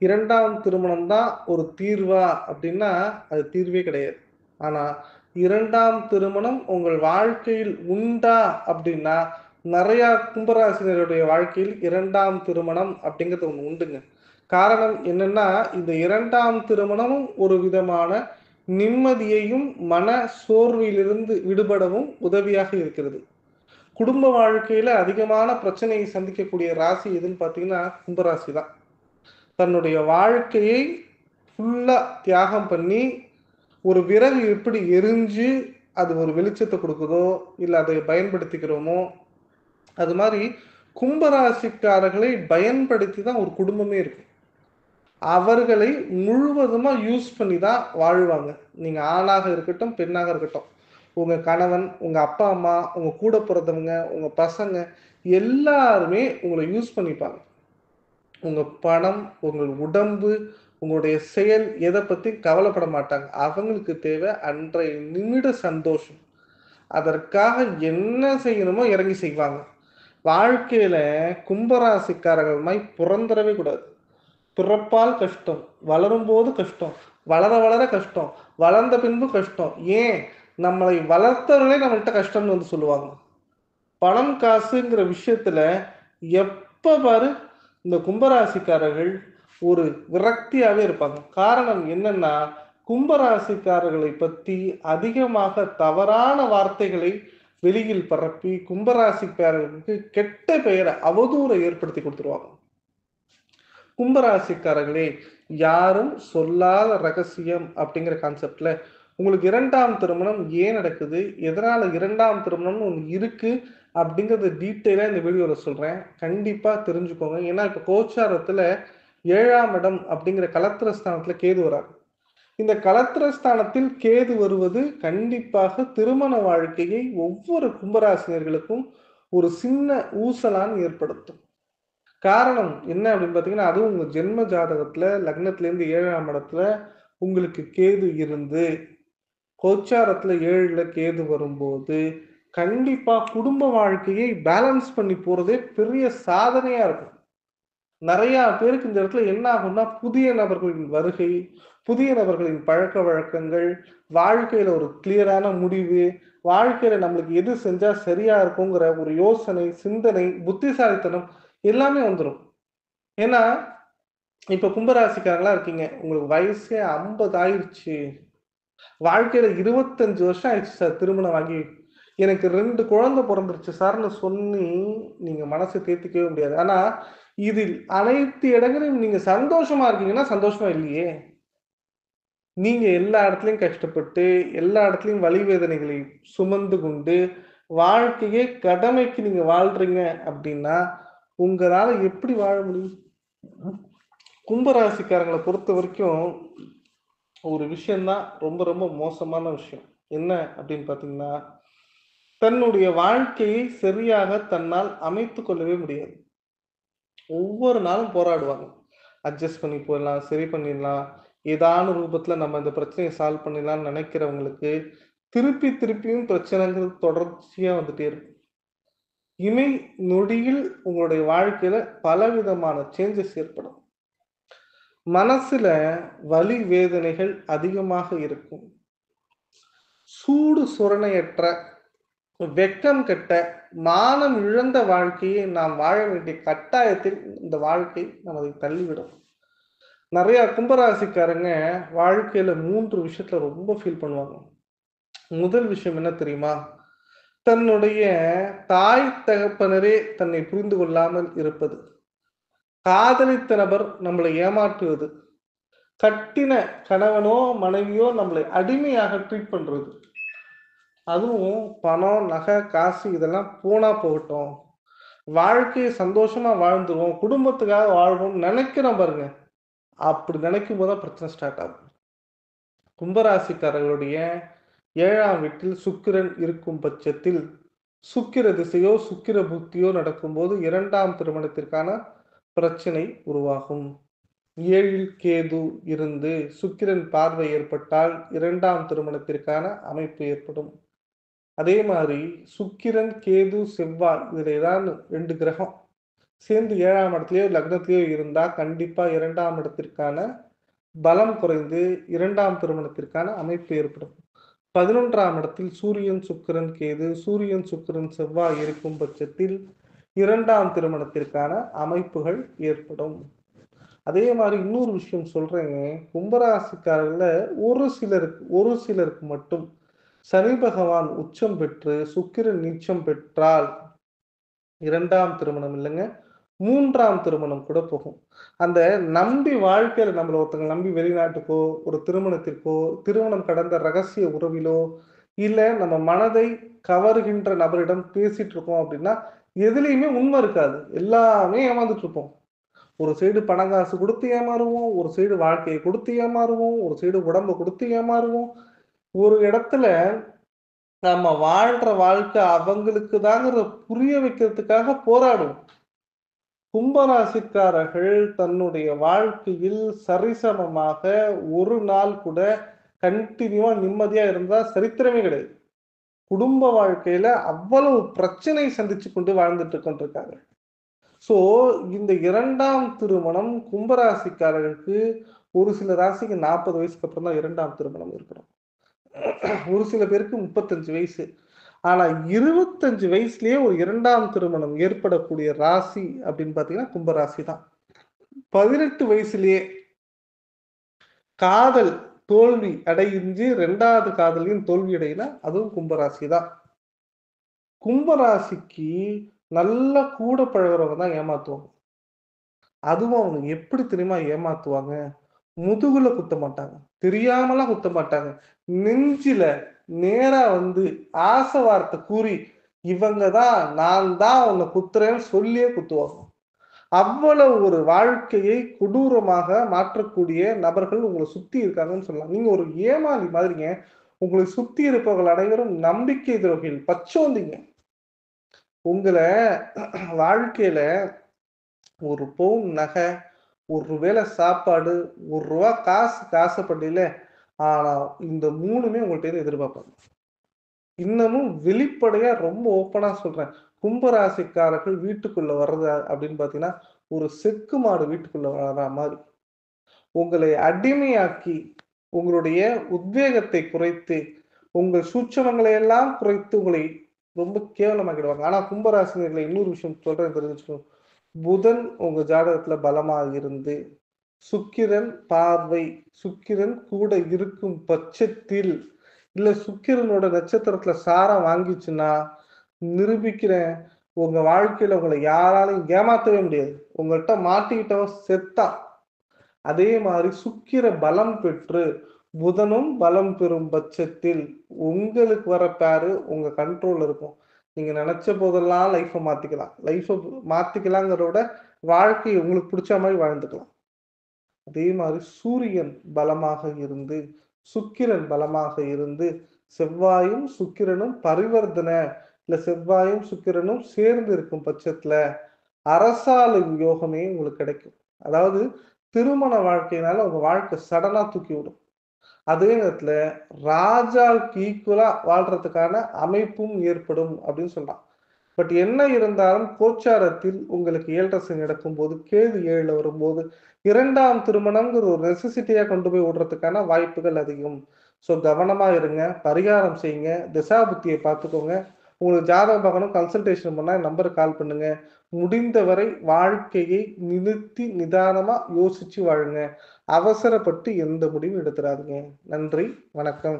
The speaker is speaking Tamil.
இரண்டாம் திருமணம் தான் ஒரு தீர்வா அப்படின்னா, அது தீர்வே கிடையாது. ஆனா, 2ஆம் திருமணம் உங்கள் வாழ்க்கையில் உண்டா அப்படின்னா, நெறையா கும்பராசினருடைய வாழ்க்கையில் 2ஆம் திருமணம் அப்படிங்கிறது ஒண்ணு உண்டுங்க. காரணம் என்னன்னா, இந்த 2ஆம் திருமணமும் ஒரு விதமான நிம்மதியையும், மன சோர்விலிருந்து விடுபடவும் உதவியாக இருக்கிறது. குடும்ப வாழ்க்கையில அதிகமான பிரச்சனையை சந்திக்கக்கூடிய ராசி எதுன்னு பார்த்தீங்கன்னா, கும்பராசி தான். தன்னுடைய வாழ்க்கையை ஃபுல்லா தியாகம் பண்ணி, ஒரு விறகு எப்படி எரிஞ்சு அது ஒரு வெளிச்சத்த குடுக்குதோ, இல்ல அதை பயன்படுத்திக்கிறோமோ, அது மாரி கும்பராசிக்காரர்களை பயன்படுத்தி தான் ஒரு குடும்பமே இருக்கு. அவர்களை முழுவதுமா யூஸ் பண்ணி தான் வாழ்வாங்க. நீங்க ஆணாக இருக்கட்டும், பெண்ணாக இருக்கட்டும். உங்க கணவன், உங்க அப்பா, அம்மா, உங்க கூட பொறந்தவங்க, உங்க பசங்க எல்லாருமே உங்கள யூஸ் பண்ணிப்பாங்க. உங்க பணம், உங்கள் உடம்பு, உங்களுடைய செயல் எத பத்தி கவலைப்பட மாட்டாங்க. அவங்களுக்கு தேவை அன்றைய நிமிட சந்தோஷம். அதற்காக என்ன செய்யணுமோ இறங்கி செய்வாங்க. வாழ்க்கையில கும்பராசிக்காரர்கள் மாரி பொறந்துறவே கூடாது. பிறப்பால் கஷ்டம், வளரும்போது கஷ்டம், வளர வளர கஷ்டம், வளர்ந்த பின்பு கஷ்டம். ஏன்? நம்மளை வளர்த்தவர்களே நம்மள்ட்ட கஷ்டம்னு வந்து சொல்லுவாங்க. பணம், காசுங்கிற விஷயத்துல எப்ப பாரு இந்த கும்பராசிக்காரர்கள் ஒரு விரக்தியாவே இருப்பாங்க. காரணம் என்னன்னா, கும்பராசிக்காரர்களை பத்தி அதிகமாக தவறான வார்த்தைகளை வெளியில் பரப்பி, கும்பராசிக்காரர்களுக்கு கெட்ட பெயர, அவதூற ஏற்படுத்தி குடுத்துருவாங்க. கும்பராசிக்காரர்களே, யாரும் சொல்லாத ரகசியம் அப்படிங்கிற கான்செப்ட்ல உங்களுக்கு 2ஆம் திருமணம் ஏன் நடக்குது? எதனால 2ஆம் திருமணம்னு ஒண்ணு இருக்கு? அப்படிங்கிறத டீட்டெயிலா இந்த வீடியோல சொல்றேன். கண்டிப்பா தெரிஞ்சுக்கோங்க. ஏன்னா, இப்ப கோச்சாரத்துல 7ஆம் இடம் அப்படிங்கிற கலத்திர ஸ்தானத்துல கேது வராரு. இந்த கலத்திர ஸ்தானத்தில் கேது வருவது கண்டிப்பாக திருமண வாழ்க்கையை ஒவ்வொரு கும்பராசினர்களுக்கும் ஒரு சின்ன ஊசலான் ஏற்படுத்தும். காரணம் என்ன அப்படின்னு பார்த்தீங்கன்னா, அதுவும் உங்க ஜென்ம ஜாதகத்துல லக்னத்திலேருந்து 7ஆம் இடத்துல உங்களுக்கு கேது இருந்து, கோச்சாரத்துல 7ல கேது வரும்போது, கண்டிப்பா குடும்ப வாழ்க்கையை பேலன்ஸ் பண்ணி போறதே பெரிய சாதனையா இருக்கும். நெறையா பேருக்கு இந்த இடத்துல என்ன ஆகும்னா, புதிய நபர்களின் வருகை, புதிய நபர்களின் பழக்கவழக்கங்கள், வாழ்க்கையில ஒரு கிளியரான முடிவு, வாழ்க்கையில நம்மளுக்கு எது செஞ்சா சரியா இருக்குங்கிற ஒரு யோசனை, சிந்தனை, புத்திசாலித்தனம் எல்லாமே வந்துரும். ஏன்னா, இப்ப கும்பராசிக்காரங்களா இருக்கீங்க. உங்களுக்கு வயசே 50 ஆயிருச்சு. வாழ்க்கையில 25 வருஷம் ஆயிடுச்சு சார் திருமணம் ஆகி. எனக்கு 2 குழந்தை பொறந்துருச்சு சார்ன்னு சொல்லி, நீங்க மனச தேத்திக்கவே முடியாது. ஆனா, இதில் அனைத்து இடங்களிலும் நீங்க சந்தோஷமா இருக்கீங்கன்னா, சந்தோஷமா இல்லையே! நீங்க எல்லா இடத்துலயும் கஷ்டப்பட்டு, எல்லா இடத்துலயும் வலி வேதனைகளை சுமந்து கொண்டு, வாழ்க்கையே கடமைக்கு நீங்க வாழ்றீங்க அப்டின்னா, உங்களால எப்படி வாழ முடியும்? கும்பராசிக்காரங்கள பொறுத்தவரைக்கும், ஒரு விஷயம் தான் ரொம்ப ரொம்ப மோசமான விஷயம். என்ன அப்படின்னு பார்த்தீங்கன்னா, தன்னுடைய வாழ்க்கையை சரியாக தன்னால் அமைத்துக் கொள்ளவே முடியாது. ஒவ்வொரு நாளும் போராடுவாங்க. அட்ஜஸ்ட் பண்ணி போயிடலாம், சரி பண்ணிடலாம். ஏதான ரூபத்துல நம்ம இந்த பிரச்சனைய சால்வ் பண்ணிடலாம்னு நெனைக்கிறவங்களுக்கு, திருப்பி திருப்பியும் பிரச்சனைகள் தொடர்ச்சியா வந்துட்டே இருக்கும். இமை நொடியில் உங்களுடைய வாழ்க்கையில பலவிதமான சேஞ்சஸ் ஏற்படும். மனசுல வலி வேதனைகள் அதிகமாக இருக்கும். சூடு சொரணையற்ற, வெட்கம் கெட்ட, மானம் இழந்த வாழ்க்கையை நாம் வாழ வேண்டிய கட்டாயத்தில் இந்த வாழ்க்கை நம்மை தள்ளிவிடும். நெறைய கும்பராசிக்காரங்க வாழ்க்கையில 3 விஷயத்துல ரொம்ப ஃபீல் பண்ணுவாங்க. முதல் விஷயம் என்ன தெரியுமா? தன்னுடைய தாய் தகப்பனரே தன்னை புரிந்து கொள்ளாமல் இருப்பது. காதலித்த நபர் நம்மளை ஏமாற்றுவது. கட்டின கணவனோ, மனைவியோ நம்மளை அடிமையாக ட்ரீட் பண்றது. அதுவும் பணம், நகை, காசு இதெல்லாம் போனா போகட்டும். வாழ்க்கைய சந்தோஷமா வாழ்ந்துருவோம். குடும்பத்துக்காக வாழ்வோம்னு நெனைக்கிறோம் பாருங்க. அப்படி நெனைக்கும்போது தான் பிரச்சனை ஸ்டார்ட் ஆகும். கும்பராசிக்காரர்களுடைய 7ஆம் வீட்டில் சுக்கிரன் இருக்கும் பட்சத்தில், சுக்கிர திசையோ, சுக்கிர புக்தியோ நடக்கும்போது 2ஆம் திருமணத்திற்கான பிரச்சனை உருவாகும். 7ல் கேது இருந்து சுக்கிரன் பார்வை ஏற்பட்டால் 2ஆம் திருமணத்திற்கான அமைப்பு ஏற்படும். அதே மாரி சுக்கிரன், கேது, செவ்வாய் இதுல ஏதாவது 2 கிரகம் சேர்ந்து 7ஆம் இடத்திலேயோ லக்னத்திலேயோ இருந்தா கண்டிப்பா 2ஆம் இடத்திற்கான பலம் குறைந்து 2ஆம் திருமணத்திற்கான அமைப்பு ஏற்படும். 11ஆம் இடத்தில் சூரியன், சுக்கிரன், கேது, சூரியன், சுக்கிரன், செவ்வாய் இருக்கும் பட்சத்தில் 2ஆம் திருமணத்திற்கான அமைப்புகள் ஏற்படும். அதே மாரி இன்னொரு விஷயம் சொல்றேங்க. கும்பராசிக்காரர்கள்ல ஒரு சிலருக்கு மட்டும் சனி பகவான் உச்சம் பெற்று, சுக்கிரன் நீச்சம் பெற்றால் 2ஆம் திருமணம் இல்லங்க, 3ஆம் திருமணம் கூட போகும். அந்த நம்பி வாழ்க்கையில நம்மள ஒருத்தங்க நம்பி வெளிநாட்டுக்கோ, ஒரு திருமணத்திற்கோ, திருமணம் கடந்த ரகசிய உறவிலோ, இல்ல நம்ம மனதை கவருகின்ற நபரிடம் பேசிட்டு இருக்கோம் அப்படின்னா, எதுலயுமே உண்மை இருக்காது. எல்லாமே ஏமாந்துட்டு இருப்போம். ஒரு சைடு பணம் காசு குடுத்து ஏமாறுவோம், ஒரு சைடு வாழ்க்கைய குடுத்து ஏமாறுவோம், ஒரு சைடு உடம்ப குடுத்து ஏமாறுவோம். ஒரு இடத்துல நம்ம வாழ்ற வாழ்க்கை அவங்களுக்கு தாங்கிறத புரிய வைக்கிறதுக்காக போராடுவோம். கும்பராசிக்காரர்கள் தன்னுடைய வாழ்க்கையில் சரிசமமாக ஒரு நாள் கூட கன்டினியூவா நிம்மதியா இருந்தா சரித்திரமே கிடையாது. குடும்ப வாழ்க்கையில அவ்வளவு பிரச்சனை சந்திச்சு கொண்டு வாழ்ந்துட்டு கொண்டிருக்காங்க. ஸோ இந்த 2ஆம் திருமணம் கும்பராசிக்காரர்களுக்கு ஒரு சில ராசிக்கு 40 வயசுக்கு அப்புறம் தான் 2ஆம் திருமணம் ஏற்படும். ஒரு சில பேருக்கு 35 வயசு. ஆனா 25 வயசுலயே ஒரு 2ஆம் திருமணம் ஏற்படக்கூடிய ராசி அப்படின்னு பார்த்தீங்கன்னா, கும்பராசி தான். 18 வயசுலயே காதல் தோல்வி அடைஞ்சு 2வது காதலையும் தோல்வி அடையுனா, அதுவும் கும்பராசி தான். கும்பராசிக்கு நல்லா கூட பழகுறவங்க தான் ஏமாத்துவாங்க. அதுவும் அவங்க எப்படி தெரியுமா ஏமாத்துவாங்க? முதுகுல குத்த மாட்டாங்க. தெரியாமலாம் குத்த மாட்டாங்க. நெஞ்சில நேரா வந்து ஆசை வார்த்தை கூறி, இவங்க தான் நான் தான் உன்ன குத்துறேன்னு சொல்லியே குத்துவாங்க. அவ்வளவு ஒரு வாழ்க்கையை கொடூரமாக மாற்றக்கூடிய நபர்கள் உங்கள சுத்தி இருக்காங்கன்னு சொல்லலாம். நீங்க ஒரு ஏமாளி மாதிரிங்க. உங்களை சுத்தி இருப்பவர்கள் அனைவரும் நம்பிக்கை துரோகிகள், பச்சோந்திங்க. உங்கள வாழ்க்கையில ஒரு பவுன் நகை, ஒரு வேள சாப்பாடு, ரூ. 1 காசுக்கு ஆசைப்பட்டீல, ஆனா இந்த 3மே உங்கள்ட்டருந்து எதிர்பார்ப்பாங்க. இன்னமும் வெளிப்படையா ரொம்ப ஓப்பனா சொல்றேன். கும்பராசிக்காரர்கள் வீட்டுக்குள்ள வர்றது அப்படின்னு பார்த்தீங்கன்னா, ஒரு செக்கு மாடு வீட்டுக்குள்ள வர்றா மாரி. உங்களை அடிமையாக்கி, உங்களுடைய உத்வேகத்தை குறைத்து, உங்கள் சூட்சமங்களை எல்லாம் குறைத்து உங்களை ரொம்ப கேவலமாக்கிடுவாங்க. ஆனா கும்பராசினியர்கள இன்னொரு விஷயம் சொல்றேன் தெரிஞ்சுக்கணும். புதன் உங்க ஜாதகத்துல பலமா இருந்து, சுக்கிரன் பார்வை, சுக்கிரன் கூட இருக்கும் பட்சத்தில், இல்ல சுக்கிரனோட நட்சத்திரத்துல சாரம் வாங்கிச்சுன்னா, நிரூபிக்கிறேன். உங்க வாழ்க்கையில உங்கள யாராலயும் ஏமாத்தவே முடியாது. உங்கள்ட்ட மாட்டிக்கிட்டவன் செத்தான். அதே மாரி சுக்கிர பலம் பெற்று, புதனும் பலம் பெறும் பட்சத்தில், உங்களுக்கு வர பேரு உங்க கண்ட்ரோல்ல இருக்கும். நீங்க நெனச்ச போதெல்லாம் லைஃப்ப மாத்திக்கலாம். மாத்திக்கலாங்கிறத விட, வாழ்க்கைய உங்களுக்கு புடிச்ச மாரி வாழ்ந்துக்கலாம். அதே மாரி சூரியன் பலமாக இருந்து, சுக்கிரன் பலமாக இருந்து, செவ்வாயும், சுக்கிரனும் பரிவர்த்தனை இல்ல செவ்வாயும், சுக்கிரனும் சேர்ந்து இருக்கும் பட்சத்துல, அரசாளும் யோகமே உங்களுக்கு கிடைக்கும். அதாவது திருமண வாழ்க்கையினால உங்க வாழ்க்கை சடனா தூக்கி விடும். அதே நேரத்துல ராஜாவுக்கு ஈக்குவலா வாழ்றதுக்கான அமைப்பும் ஏற்படும் அப்படின்னு சொல்லலாம். பட் என்ன இருந்தாலும் கோச்சாரத்தில் உங்களுக்கு 7.5 சனி நடக்கும்போது, கேது 7ல வரும்போது, 2ஆம் திருமணம்ங்கிற ஒரு நெசசிட்டியா கொண்டு போய் விடுறதுக்கான வாய்ப்புகள் அதிகம். ஸோ கவனமா இருங்க. பரிகாரம் செய்யுங்க. திசாபுத்திய பார்த்துக்கோங்க. உங்களுக்கு ஜாதகம் பார்க்கணும், கன்சல்டேஷன் பண்ணா என் நம்பருக்கு கால் பண்ணுங்க. முடிந்தவரை வாழ்க்கையை நிறுத்தி நிதானமா யோசிச்சு வாழுங்க. அவசரப்பட்டு எந்த முடிவும் எடுத்துறாதீங்க. நன்றி, வணக்கம்.